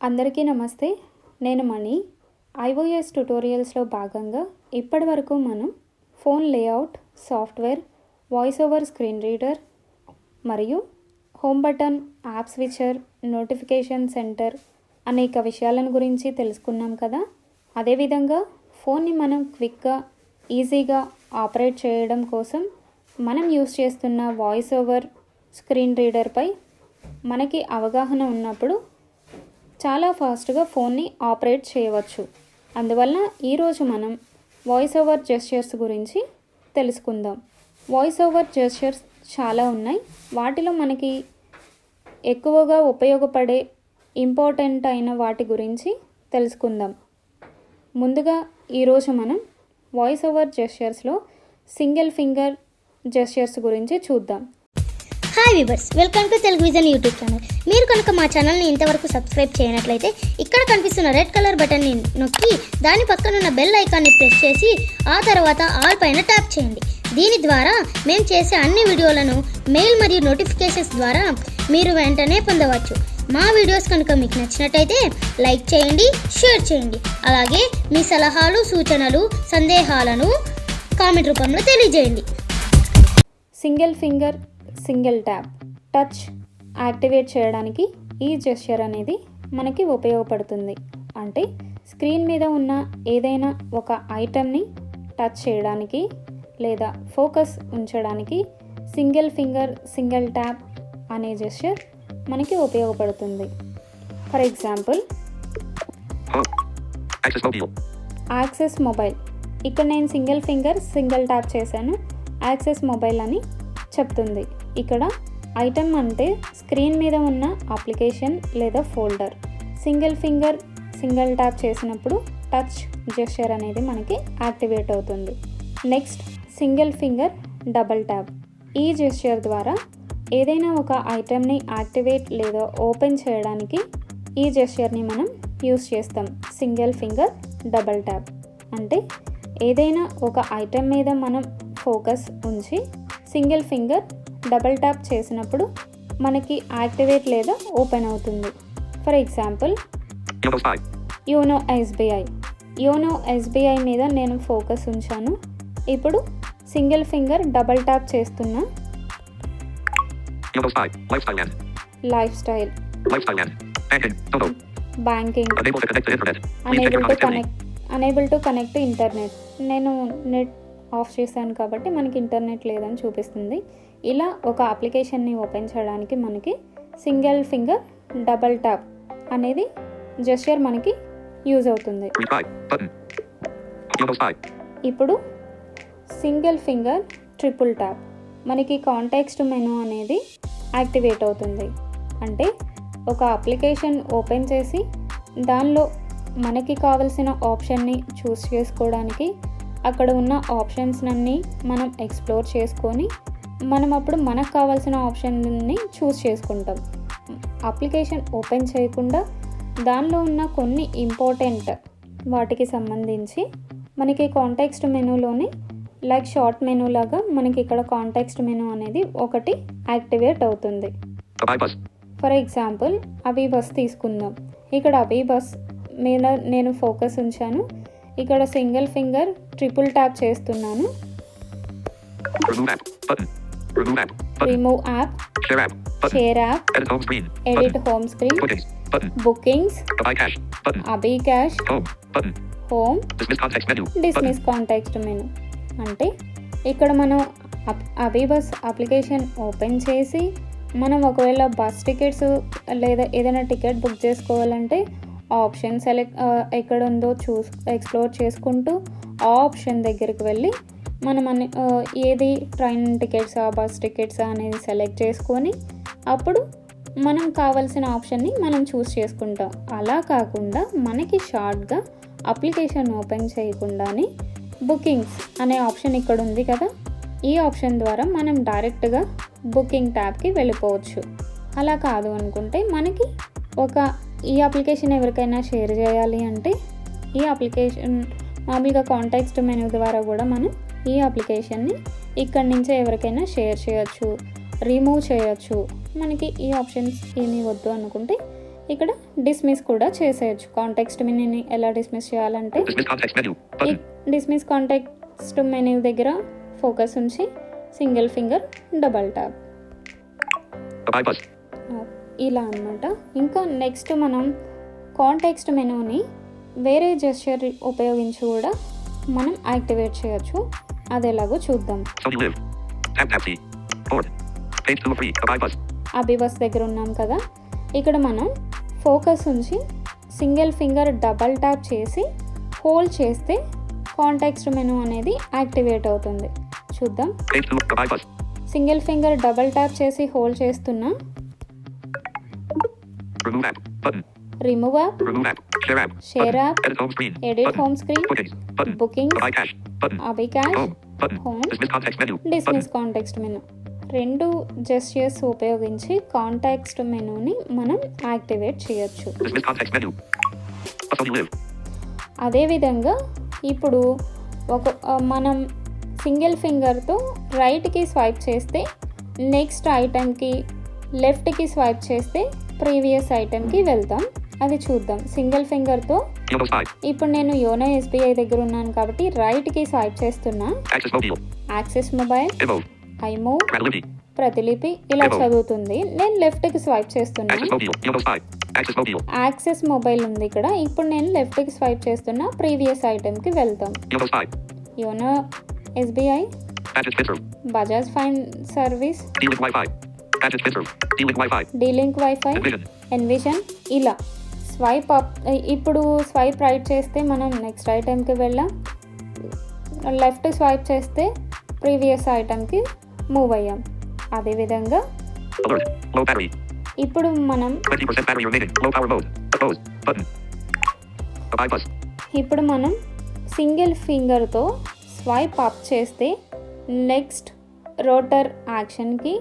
అందరికీ నమస్తే. నేను మణి. iOS ట్యుటోరియల్స్లో భాగంగా ఇప్పటి వరకు మనం phone layout, software, voice over screen reader మరియు home button, app switcher, notification center అనేక విషయాలను గురించి తెలుసుకున్నాం కదా. అదేవిధంగా ఫోన్ని మనం క్విక్గా, ఈజీగా ఆపరేట్ చేయడం కోసం మనం యూస్ చేస్తున్న వాయిస్ ఓవర్ స్క్రీన్ రీడర్పై మనకి అవగాహన ఉన్నప్పుడు చాలా ఫాస్ట్గా ఫోన్ని ఆపరేట్ చేయవచ్చు. అందువల్ల ఈరోజు మనం వాయిస్ ఓవర్ జెస్చర్స్ గురించి తెలుసుకుందాం. వాయిస్ ఓవర్ జెస్చర్స్ చాలా ఉన్నాయి. వాటిలో మనకి ఎక్కువగా ఉపయోగపడే ఇంపార్టెంట్ అయిన వాటి గురించి తెలుసుకుందాం. ముందుగా ఈరోజు మనం వాయిస్ ఓవర్ జెస్చర్స్లో సింగిల్ ఫింగర్ జెస్చర్స్ గురించి చూద్దాం. Hi viewers, welcome to Telugu vision YouTube channel. మీరు కనుక మా ఛానల్ని ఇంతవరకు సబ్స్క్రైబ్ చేయనట్లయితే ఇక్కడ కనిపిస్తున్న రెడ్ కలర్ బటన్ని నొక్కి దాని పక్కనున్న బెల్ ఐకాన్ని ప్రెస్ చేసి ఆ తర్వాత ఆల్ పైన ట్యాప్ చేయండి. దీని ద్వారా మేము చేసే అన్ని వీడియోలను మెయిల్ మరియు నోటిఫికేషన్స్ ద్వారా మీరు వెంటనే పొందవచ్చు. మా వీడియోస్ కనుక మీకు నచ్చినట్టయితే లైక్ చేయండి, షేర్ చేయండి. అలాగే మీ సలహాలు, సూచనలు, సందేహాలను కామెంట్ రూపంలో తెలియజేయండి. Single finger, single tap, touch activate చేయడానికి ఈ జెస్చర్ అనేది మనకి ఉపయోగపడుతుంది. అంటే స్క్రీన్ మీద ఉన్న ఏదైనా ఒక ఐటమ్ని టచ్ చేయడానికి లేదా ఫోకస్ ఉంచడానికి సింగిల్ ఫింగర్, సింగిల్ ట్యాప్ అనే జెస్చర్ మనకి ఉపయోగపడుతుంది. For example access mobile. ఇక్కడ నేను సింగిల్ ఫింగర్, సింగిల్ ట్యాప్ చేశాను. యాక్సెస్ మొబైల్ అని చెప్తుంది. ఇక్కడ ఐటమ్ అంటే స్క్రీన్ మీద ఉన్న అప్లికేషన్ లేదా folder. Single finger, single tap చేసినప్పుడు టచ్ జెస్చర్ అనేది మనకి యాక్టివేట్ అవుతుంది. Next single finger, double tap. ఈ జెస్చర్ ద్వారా ఏదైనా ఒక ఐటమ్ని యాక్టివేట్ లేదా ఓపెన్ చేయడానికి ఈ జెస్చర్ని మనం యూస్ చేస్తాం. సింగిల్ ఫింగర్, డబల్ ట్యాప్ అంటే ఏదైనా ఒక ఐటమ్ మీద మనం ఫోకస్ ఉంచి సింగిల్ ఫింగర్, డబల్ ట్యాప్ చేసినప్పుడు మనకి యాక్టివేట్ లేదా ఓపెన్ అవుతుంది. For example YONO SBI. YONO SBI మీద నేను ఫోకస్ ఉంచాను. ఇప్పుడు సింగిల్ ఫింగర్, డబల్ ట్యాప్ చేస్తున్నా. Life style, banking, unable to connect internet. నేను నెట్ ఆఫ్ చేశాను కాబట్టి మనకి ఇంటర్నెట్ లేదని చూపిస్తుంది. ఇలా ఒక అప్లికేషన్ని ఓపెన్ చేయడానికి మనకి సింగిల్ ఫింగర్, డబల్ ట్యాప్ అనేది జెస్చర్ మనకి యూజ్ అవుతుంది. ఇప్పుడు సింగిల్ ఫింగర్, ట్రిపుల్ ట్యాప్. మనకి కాంటెక్స్ట్ మెనూ అనేది యాక్టివేట్ అవుతుంది. అంటే ఒక అప్లికేషన్ ఓపెన్ చేసి దానిలో మనకి కావలసిన ఆప్షన్ని చూస్ చేసుకోవడానికి అక్కడ ఉన్న ఆప్షన్స్ అన్నీ మనం ఎక్స్ప్లోర్ చేసుకొని మనం అప్పుడు మనకు కావాల్సిన ఆప్షన్ని చూస్ చేసుకుంటాం. అప్లికేషన్ ఓపెన్ చేయకుండా దానిలో ఉన్న కొన్ని ఇంపార్టెంట్ వాటికి సంబంధించి మనకి కాంటెక్స్ట్ మెనూలోని లైక్ షార్ట్ మెనూ లాగా మనకి ఇక్కడ కాంటెక్స్ట్ మెనూ అనేది ఒకటి యాక్టివేట్ అవుతుంది. ఫర్ ఎగ్జాంపుల్ అబీబస్ తీసుకుందాం. ఇక్కడ అబీబస్ మీద నేను ఫోకస్ ఉంచాను. ఇక్కడ సింగిల్ ఫింగర్, ట్రిపుల్ ట్యాప్ చేస్తున్నాను. Remove app, share app, edit home screen, bookings, Abhi cash, home, dismiss context menu. అంటే ఇక్కడ మనం అబీబస్ అప్లికేషన్ ఓపెన్ చేసి మనం ఒకవేళ బస్ టికెట్స్ లేదా ఏదైనా టికెట్ బుక్ చేసుకోవాలంటే ఆప్షన్ సెలెక్ట్ ఎక్కడ ఉందో ఎక్స్ప్లోర్ చేసుకుంటూ ఆ ఆప్షన్ దగ్గరికి వెళ్ళి మనం ఏది ట్రైన్ టికెట్సా, బస్ టికెట్సా అనేది సెలెక్ట్ చేసుకొని అప్పుడు మనం కావాల్సిన ఆప్షన్ని మనం చూస్ చేసుకుంటాం. అలా కాకుండా మనకి షార్ట్గా అప్లికేషన్ ఓపెన్ చేయకుండానే బుకింగ్స్ అనే ఆప్షన్ ఇక్కడ ఉంది కదా, ఈ ఆప్షన్ ద్వారా మనం డైరెక్ట్గా బుకింగ్ ట్యాబ్కి వెళ్ళిపోవచ్చు. అలా కాదు అనుకుంటే మనకి ఈ అప్లికేషన్ ఎవరికైనా షేర్ చేయాలి అంటే ఈ అప్లికేషన్ మామూలుగా కాంటెక్స్ట్ మెనూ ద్వారా కూడా మనం ఈ అప్లికేషన్ని ఇక్కడి నుంచే ఎవరికైనా షేర్ చేయొచ్చు, రిమూవ్ చేయొచ్చు. మనకి ఈ ఆప్షన్స్ ఏమీ వద్దు అనుకుంటే ఇక్కడ డిస్మిస్ కూడా చేసేయచ్చు. కాంటెక్స్ట్ మెనూని ఎలా డిస్మిస్ చేయాలంటే Dismiss context menu. ఈ Button. డిస్మిస్ కాంటెక్స్ట్ మెనూ దగ్గర ఫోకస్ ఉంచి single finger double tap Abide bus. ఇలా అన్నమాట. ఇంకా నెక్స్ట్ మనం కాంటెక్స్ట్ మెనూని వేరే జెస్చర్ ఉపయోగించి కూడా మనం యాక్టివేట్ చేయొచ్చు. అది ఎలాగో చూద్దాం. Sony Live. Tab C. Board. Page 2 of 3. Abide bus. AbhiBus దగ్గర ఉన్నాం కదా, ఇక్కడ మనం ఫోకస్ ఉంచి సింగిల్ ఫింగర్ డబల్ ట్యాప్ చేసి హోల్డ్ చేస్తే కాంటెక్స్ట్ మెనూ అనేది యాక్టివేట్ అవుతుంది. చూద్దాం. Page 2. Abide bus. Single finger double tap చేసి హోల్డ్ చేస్తున్నా. Remove app. Button. Remove app, Remove app. Share app. Share Button. app. Edit home screen. Edit Button. Home screen, Bookings. Button. Bookings. Abide cache. Button. Abhi cash, Home. Button. Home. Dismiss context menu. Dismiss context menu. రెండు gestures ఉపయోగించి context మెనూని మనం activate చేయొచ్చు. Button. Dismiss context menu. Sony Live. అదేవిధంగా ఇప్పుడు మనం single ఫింగర్తో రైట్కి swipe చేస్తే నెక్స్ట్ ఐటెంకి, లెఫ్ట్కి స్వైప్ చేస్తే ప్రీవియస్ ఐటెంకి వెళ్తాం. అది చూద్దాం. సింగిల్ ఫింగర్తో Yono 5. ఇప్పుడు నేను యోనో ఎస్బీఐ దగ్గర ఉన్నాను కాబట్టి రైట్కి స్వైప్ చేస్తున్నా. Access mobile. Access mobile, Evo. Imo, Granulity. Pratilipi ఇలా చదువుతుంది. నేను లెఫ్ట్కి స్వైప్ చేస్తున్నా. Access mobile. Yono 5. Access mobile. Access mobile ఉంది ఇక్కడ. ఇప్పుడు నేను లెఫ్ట్కి స్వైప్ చేస్తున్నా. ప్రీవియస్ ఐటెంకి వెళ్తాం. Yono 5. YONO SBI, Gadget Spitzer. Bajaj fine service, D-Link Wi-Fi. Gadget Spitzer. D-Link Wi-Fi. Delink wifi, Envision. Envision. ఇలా స్వైప్ అప్. ఇప్పుడు స్వైప్ రైట్ చేస్తే మనం నెక్స్ట్ ఐటెంకి వెళ్ళాం. లెఫ్ట్ స్వైప్ చేస్తే ప్రీవియస్ ఐటెంకి మూవ్ అయ్యాం. అదేవిధంగా Alert. Low battery. ఇప్పుడు మనం 20% battery remaining. Low power mode. Oppose. Button. Abide bus. ఇప్పుడు మనం సింగిల్ ఫింగర్తో స్వైప్ అప్ చేస్తే నెక్స్ట్ రోటర్ యాక్షన్కి,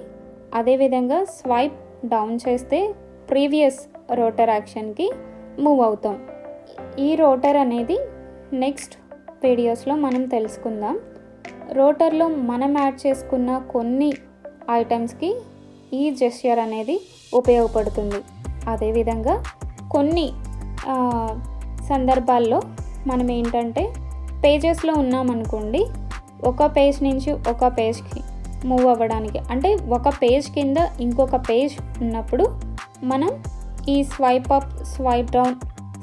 అదేవిధంగా స్వైప్ డౌన్ చేస్తే ప్రీవియస్ రోటర్ యాక్షన్కి మూవ్ అవుతాం. ఈ రోటర్ అనేది నెక్స్ట్ వీడియోస్లో మనం తెలుసుకుందాం. రోటర్లో మనం యాడ్ చేసుకున్న కొన్ని ఐటమ్స్కి ఈ జెస్చర్ అనేది ఉపయోగపడుతుంది. అదేవిధంగా కొన్ని సందర్భాల్లో మనం ఏంటంటే పేజెస్లో ఉన్నామనుకోండి, ఒక పేజ్ నుంచి ఒక పేజ్కి మూవ్ అవ్వడానికి, అంటే ఒక పేజ్ కింద ఇంకొక పేజ్ ఉన్నప్పుడు మనం ఈ swipe up, swipe down,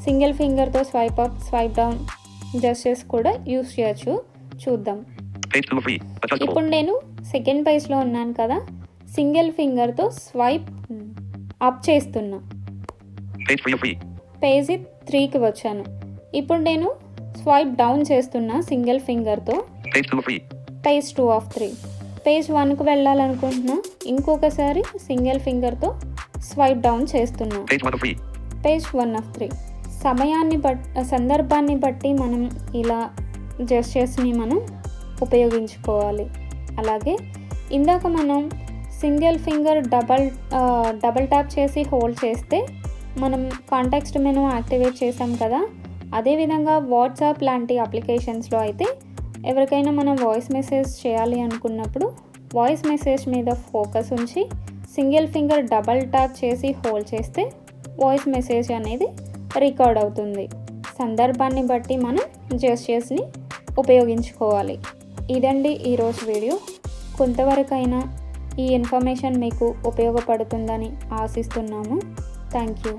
single ఫింగర్తో swipe up, swipe down gestures కూడా యూస్ చేయొచ్చు. చూద్దాం. Page 2 of 3. Adjustable. ఇప్పుడు నేను సెకండ్ పేజ్లో ఉన్నాను కదా, సింగిల్ ఫింగర్తో స్వైప్ అప్ చేస్తున్నా. Page 3 of 3. పేజీ 3కి వచ్చాను. ఇప్పుడు నేను స్వైప్ డౌన్ చేస్తున్నా సింగిల్ ఫింగర్తో. Page 2 of 3. Page 2 of 3. Page 1కు వెళ్ళాలనుకుంటున్నా. ఇంకొకసారి సింగిల్ ఫింగర్తో స్వైప్ డౌన్ చేస్తున్నా. Page 1 of 3. Page 1 of 3. సందర్భాన్ని బట్టి మనం ఇలా జెస్చర్స్ని మనం ఉపయోగించుకోవాలి. అలాగే ఇందాక మనం సింగిల్ ఫింగర్ డబల్ ట్యాప్ చేసి హోల్డ్ చేస్తే మనం కాంటెక్స్ట్ మెనూ యాక్టివేట్ చేసాం కదా. అదేవిధంగా వాట్సాప్ లాంటి అప్లికేషన్స్లో అయితే ఎవరికైనా మనం వాయిస్ మెసేజ్ చేయాలి అనుకున్నప్పుడు వాయిస్ మెసేజ్ మీద ఫోకస్ ఉంచి సింగిల్ ఫింగర్ డబల్ ట్యాప్ చేసి హోల్డ్ చేస్తే వాయిస్ మెసేజ్ అనేది రికార్డ్ అవుతుంది. సందర్భాన్ని బట్టి మనం జెస్చర్స్ని ఉపయోగించుకోవాలి. ఇదండి ఈరోజు వీడియో. కొంతవరకైనా ఈ ఇన్ఫర్మేషన్ మీకు ఉపయోగపడుతుందని ఆశిస్తున్నాము. Thank you.